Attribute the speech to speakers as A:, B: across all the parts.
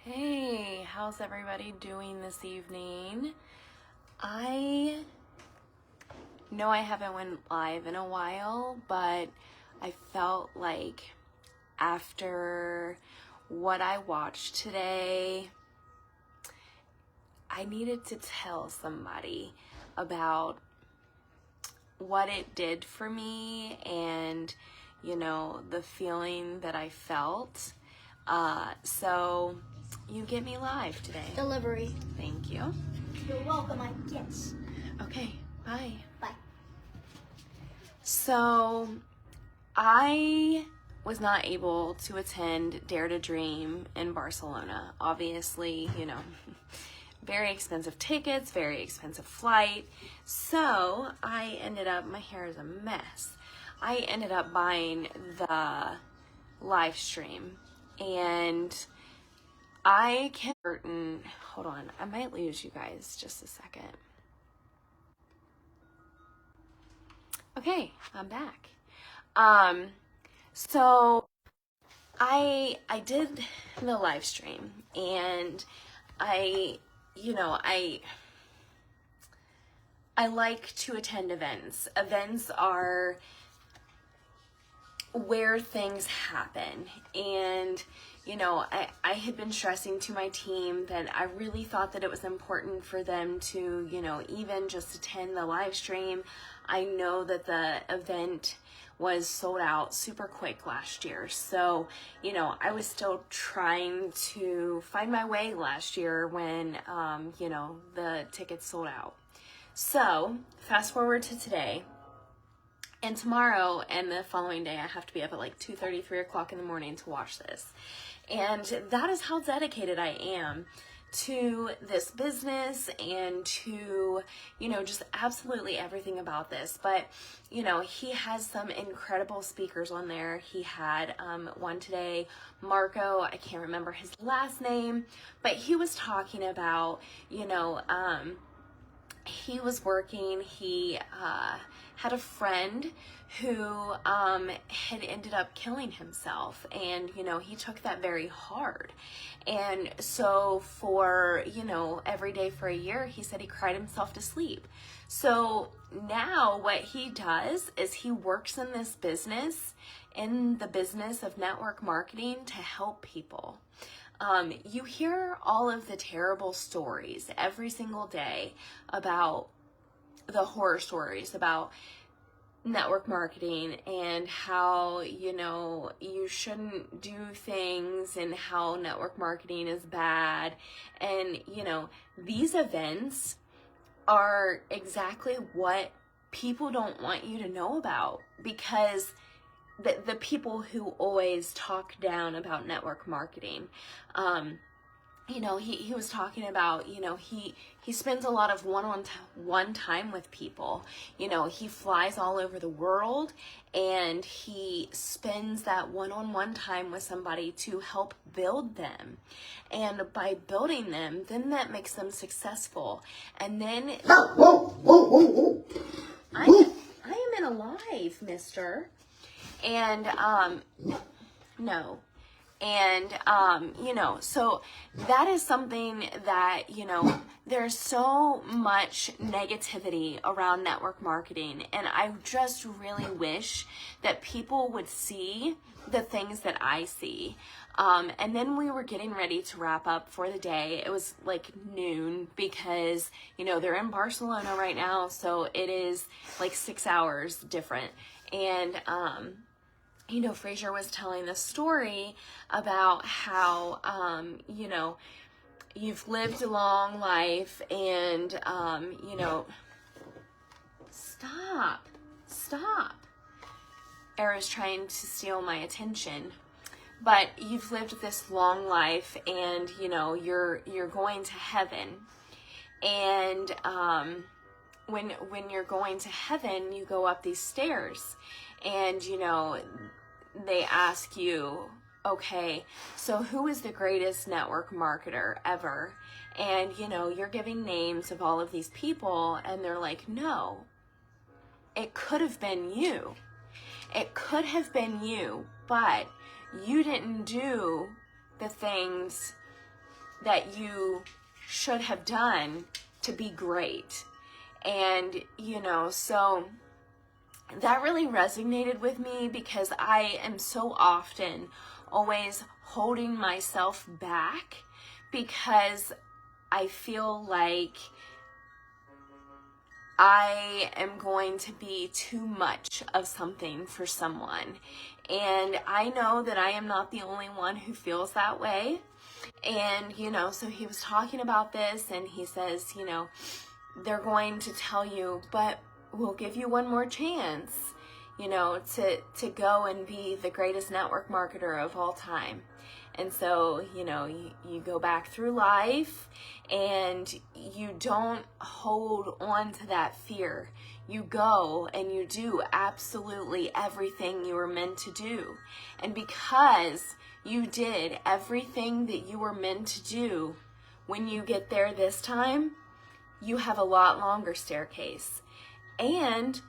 A: Hey, how's everybody doing this evening? I know I haven't went live in a while, but I felt like after what I watched today, I needed to tell somebody about what it did for me and, the feeling that I felt. So you get me live today.
B: Delivery.
A: Thank you.
B: You're welcome, I guess.
A: Okay, bye.
B: Bye.
A: So I was not able to attend Dare to Dream in Barcelona. Obviously, very expensive tickets, very expensive flight. So I ended up, my hair is a mess. I ended up buying the live stream, and I can hold on, I might lose you guys just a second. Okay, I'm back. So I did the live stream, and I like to attend events. Events are where things happen, and I had been stressing to my team that I really thought that it was important for them to even just attend the live stream. I know that the event was sold out super quick last year, so I was still trying to find my way last year when the tickets sold out. So fast forward to today. And tomorrow and the following day, I have to be up at like 2:30, 3 o'clock in the morning to watch this. And that is how dedicated I am to this business and to, just absolutely everything about this. But, he has some incredible speakers on there. He had one today, Marco, I can't remember his last name, but he was talking about, he was working, he had a friend who had ended up killing himself, and he took that very hard. And so for every day for a year, he said he cried himself to sleep. So now what he does is he works in this business, in the business of network marketing, to help people. You hear all of the terrible stories every single day about the horror stories about network marketing and how, you shouldn't do things and how network marketing is bad. And, these events are exactly what people don't want you to know about, because the people who always talk down about network marketing, he was talking about, he spends a lot of one-on-one time with people. He flies all over the world, and he spends that one-on-one time with somebody to help build them. And by building them, then that makes them successful. And then I am in a live, mister. And no. And, so that is something that, there's so much negativity around network marketing. And I just really wish that people would see the things that I see. And then we were getting ready to wrap up for the day. It was like noon because, they're in Barcelona right now. So it is like 6 hours different. And, Fraser was telling the story about how, you've lived a long life and, stop. Era's trying to steal my attention. But you've lived this long life, and, you're going to heaven. And, when you're going to heaven, you go up these stairs, and, they ask you, okay, so who is the greatest network marketer ever? And, you're giving names of all of these people, and they're like, no, it could have been you. It could have been you, but you didn't do the things that you should have done to be great. And, so that really resonated with me because I am so often always holding myself back because I feel like I am going to be too much of something for someone. And I know that I am not the only one who feels that way. And, so he was talking about this and he says, they're going to tell you, but we'll give you one more chance, to go and be the greatest network marketer of all time. And so, you go back through life and you don't hold on to that fear. You go and you do absolutely everything you were meant to do. And because you did everything that you were meant to do, when you get there this time, you have a lot longer staircase. And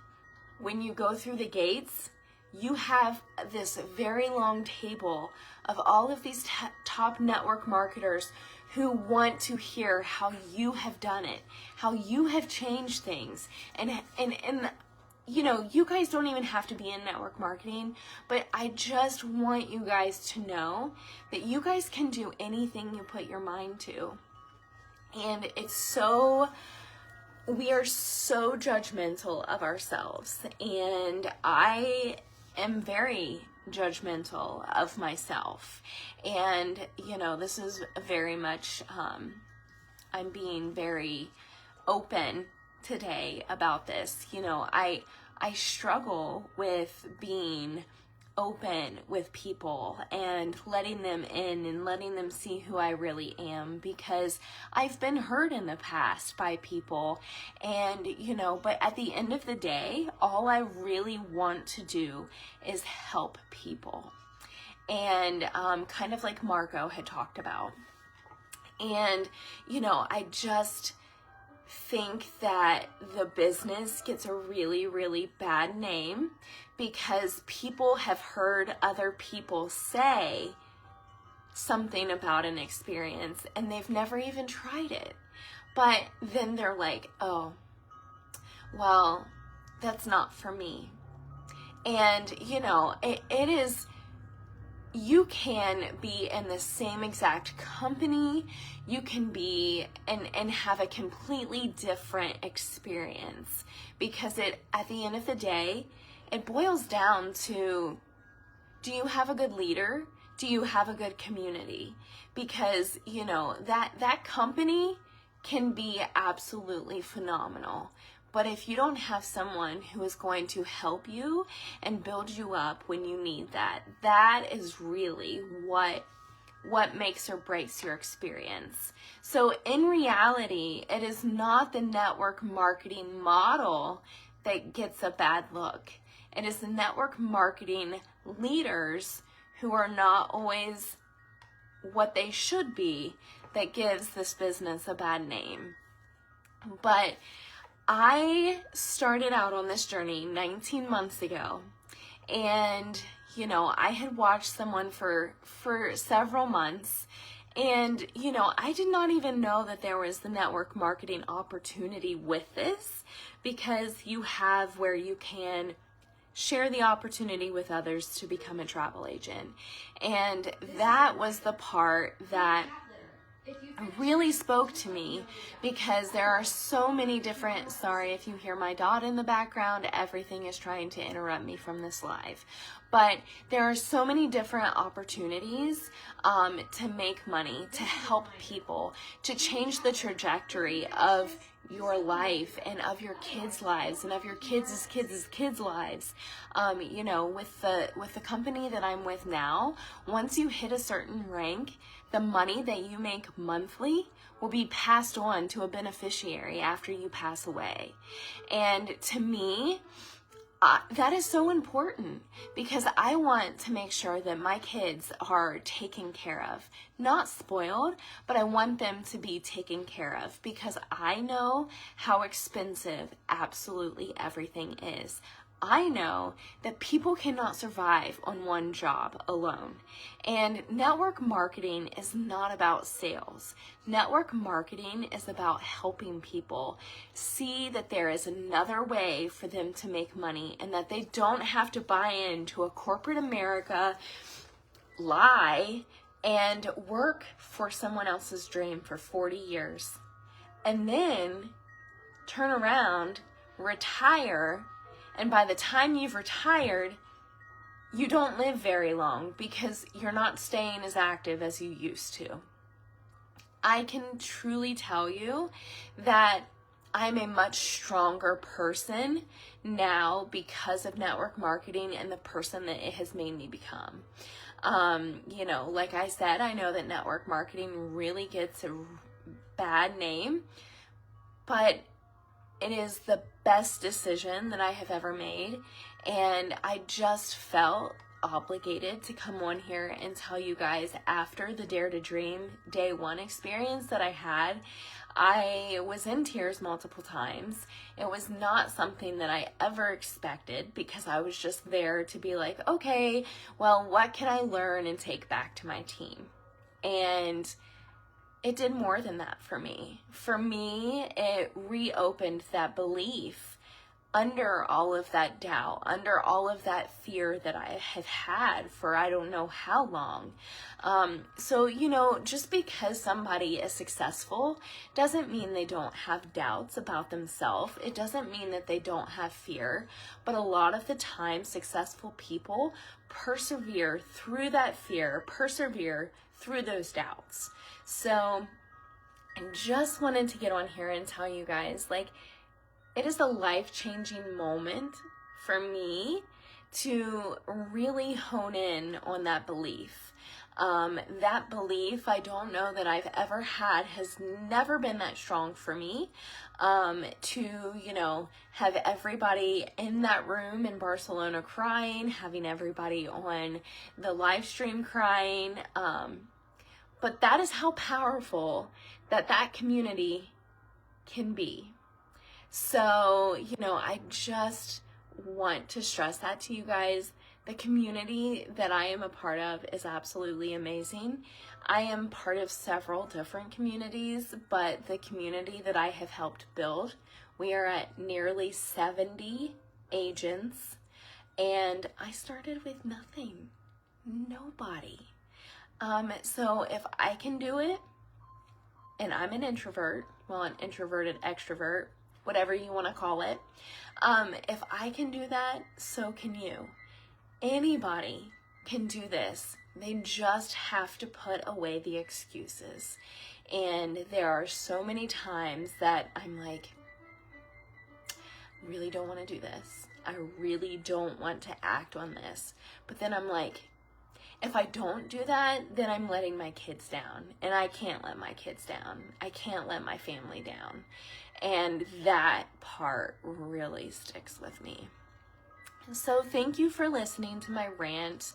A: when you go through the gates, you have this very long table of all of these top network marketers who want to hear how you have done it, how you have changed things. And you guys don't even have to be in network marketing, but I just want you guys to know that you guys can do anything you put your mind to. And we are so judgmental of ourselves, and I am very judgmental of myself. And, this is very much, I'm being very open today about this. I struggle with being open with people and letting them in and letting them see who I really am, because I've been hurt in the past by people. And but at the end of the day, all I really want to do is help people, and kind of like Marco had talked about. And I just think that the business gets a really, really bad name because people have heard other people say something about an experience and they've never even tried it. But then they're like, oh, well, that's not for me. And, it is, you can be in the same exact company, you can be and have a completely different experience, because at the end of the day, it boils down to, do you have a good leader? Do you have a good community? Because, that company can be absolutely phenomenal. But if you don't have someone who is going to help you and build you up when you need that, that is really what makes or breaks your experience. So in reality, it is not the network marketing model that gets a bad look. It is the network marketing leaders who are not always what they should be that gives this business a bad name. But I started out on this journey 19 months ago, and I had watched someone for several months, and I did not even know that there was the network marketing opportunity with this, because you have where you can share the opportunity with others to become a travel agent. And that was the part that really spoke to me, because there are so many different, sorry if you hear my dot in the background, everything is trying to interrupt me from this live. But there are so many different opportunities to make money, to help people, to change the trajectory of your life and of your kids' lives and of your kids' lives. With the company that I'm with now, once you hit a certain rank, the money that you make monthly will be passed on to a beneficiary after you pass away. And to me, that is so important, because I want to make sure that my kids are taken care of, not spoiled, but I want them to be taken care of, because I know how expensive absolutely everything is. I know that people cannot survive on one job alone. And network marketing is not about sales. Network marketing is about helping people see that there is another way for them to make money and that they don't have to buy into a corporate America lie and work for someone else's dream for 40 years and then turn around, retire, and by the time you've retired, you don't live very long because you're not staying as active as you used to. I can truly tell you that I'm a much stronger person now because of network marketing and the person that it has made me become. Like I said, I know that network marketing really gets a bad name, but it is the best decision that I have ever made, and I just felt obligated to come on here and tell you guys after the Dare to Dream day one experience that I had. I was in tears multiple times. It was not something that I ever expected because I was just there to be like, okay, well, what can I learn and take back to my team? And it did more than that for me. For me, it reopened that belief under all of that doubt, under all of that fear that I have had for I don't know how long. Just because somebody is successful doesn't mean they don't have doubts about themselves. It doesn't mean that they don't have fear. But a lot of the time, successful people persevere through that fear, persevere through those doubts. So I just wanted to get on here and tell you guys, it is a life-changing moment for me to really hone in on that belief. That belief, I don't know that I've ever had, has never been that strong for me. To have everybody in that room in Barcelona crying, having everybody on the live stream crying, but that is how powerful that community can be. So, I just want to stress that to you guys. The community that I am a part of is absolutely amazing. I am part of several different communities, but the community that I have helped build, we are at nearly 70 agents, and I started with nothing, nobody. So if I can do it, and I'm an introvert, well, an introverted extrovert, whatever you want to call it, if I can do that, so can you. Anybody can do this. They just have to put away the excuses. And there are so many times that I'm like, I really don't want to do this. I really don't want to act on this. But then I'm like, if I don't do that, then I'm letting my kids down. And I can't let my kids down. I can't let my family down. And that part really sticks with me. So thank you for listening to my rant.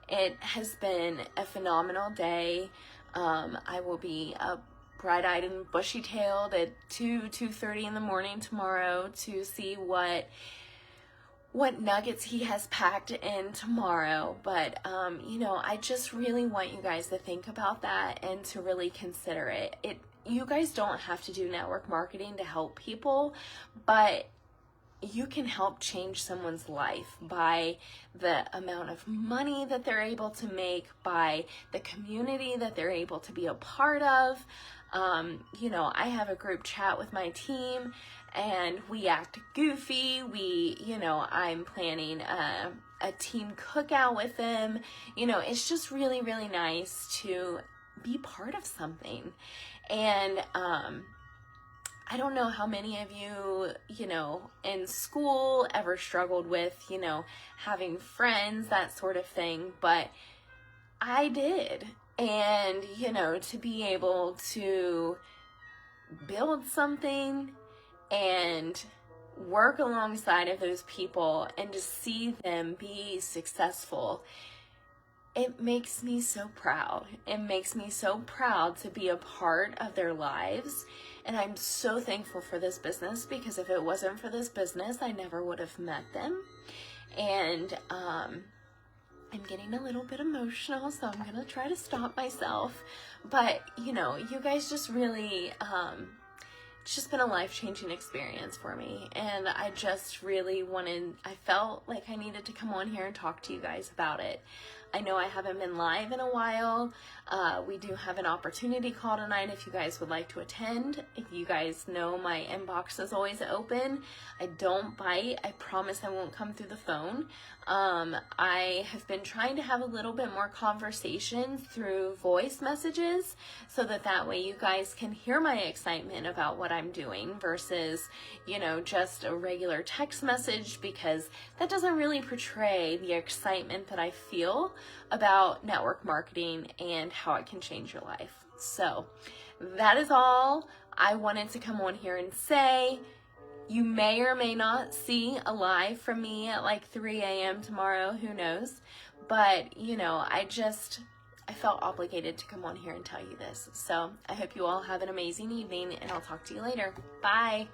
A: It has been a phenomenal day. I will be up bright-eyed and bushy-tailed at 2:30 in the morning tomorrow to see what nuggets he has packed in tomorrow. But I just really want you guys to think about that and to really consider it. You guys don't have to do network marketing to help people, but you can help change someone's life by the amount of money that they're able to make, by the community that they're able to be a part of. I have a group chat with my team and we act goofy. I'm planning a team cookout with them. It's just really, really nice to be part of something. And, I don't know how many of you, in school ever struggled with, having friends, that sort of thing, but I did. And, to be able to build something and work alongside of those people and to see them be successful, it makes me so proud. It makes me so proud to be a part of their lives. And I'm so thankful for this business, because if it wasn't for this business, I never would have met them. And I'm getting a little bit emotional, so I'm gonna try to stop myself. But, you know, you guys just really, it's just been a life-changing experience for me, and I just really I felt like I needed to come on here and talk to you guys about it. I know I haven't been live in a while. We do have an opportunity call tonight if you guys would like to attend. If you guys know, my inbox is always open. I don't bite. I promise I won't come through the phone. I have been trying to have a little bit more conversations through voice messages so that way you guys can hear my excitement about what I'm doing versus, you know, just a regular text message, because that doesn't really portray the excitement that I feel about network marketing and how it can change your life. So that is all I wanted to come on here and say. You may or may not see a live from me at like 3 a.m. tomorrow, who knows? But, you know, I felt obligated to come on here and tell you this. So I hope you all have an amazing evening, and I'll talk to you later. Bye.